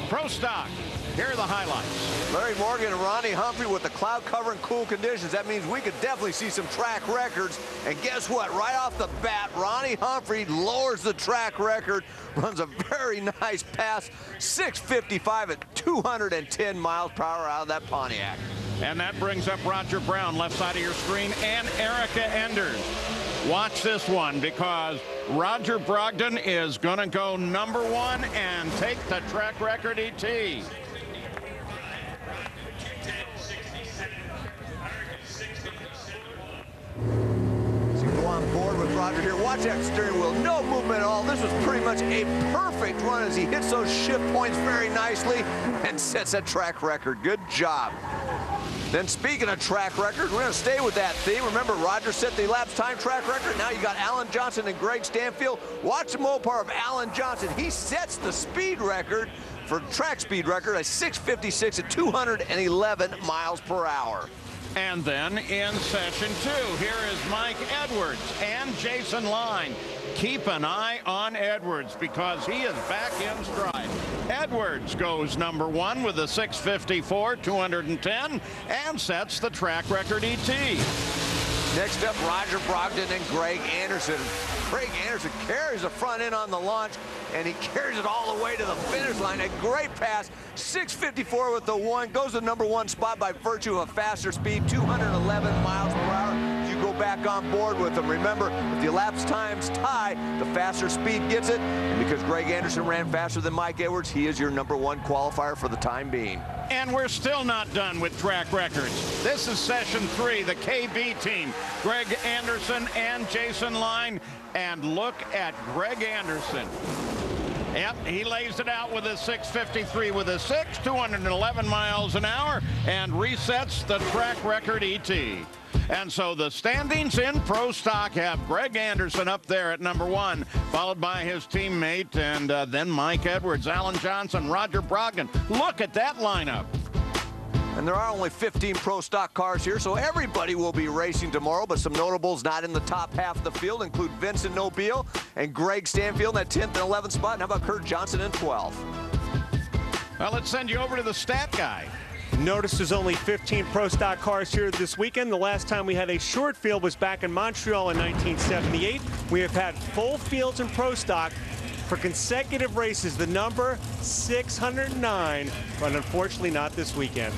Pro Stock. Here are the highlights. Larry Morgan and Ronnie Humphrey with the cloud cover and cool conditions. That means we could definitely see some track records. And guess what? Right off the bat, Ronnie Humphrey lowers the track record, runs a very nice pass, 6:55 at 210 miles per hour out of that Pontiac. And that brings up Roger Brown, left side of your screen, and Erica Enders. Watch this one, because Roger Brogdon is going to go one and take the track record ET. On board with Roger here. Watch that steering wheel. No movement at all. This was pretty much a perfect run as he hits those shift points very nicely and sets a track record. Good job. Then speaking of track record, we're going to stay with that theme. Remember, Roger set the elapsed time track record. Now you got Alan Johnson and Greg Stanfield. Watch the Mopar of Alan Johnson. He sets the speed record for track speed record at 6:56 at 211 miles per hour. And then in session 2, here is Mike Edwards and Jason Line. Keep an eye on Edwards because he is back in stride. Edwards goes #1 with a 6:54, 210, and sets the track record ET. Next up, Roger Brogdon and Greg Anderson. Greg Anderson carries the front end on the launch, and he carries it all the way to the finish line. A great pass, 6:54 with the 1, goes to #1 spot by virtue of a faster speed, 211 miles per hour. You go back on board with him. Remember, if the elapsed times tie, the faster speed gets it, and because Greg Anderson ran faster than Mike Edwards, he is your #1 qualifier for the time being. And we're still not done with track records. This is session 3, the KB team. Greg Anderson and Jason Line. And look at Greg Anderson. Yep, he lays it out with a 6:53 with a 6, 211 miles an hour, and resets the track record ET. And so the standings in Pro Stock have Greg Anderson up there at #1, followed by his teammate, and then Mike Edwards, Alan Johnson, Roger Brogdon. Look at that lineup. And there are only 15 Pro Stock cars here, so everybody will be racing tomorrow, but some notables not in the top half of the field include Vincent Nobile and Greg Stanfield in that 10th and 11th spot. And how about Kurt Johnson in 12th? Well, let's send you over to the stat guy. Notice there's only 15 Pro Stock cars here this weekend. The last time we had a short field was back in Montreal in 1978. We have had full fields in Pro Stock for consecutive races. The number 609, but unfortunately not this weekend.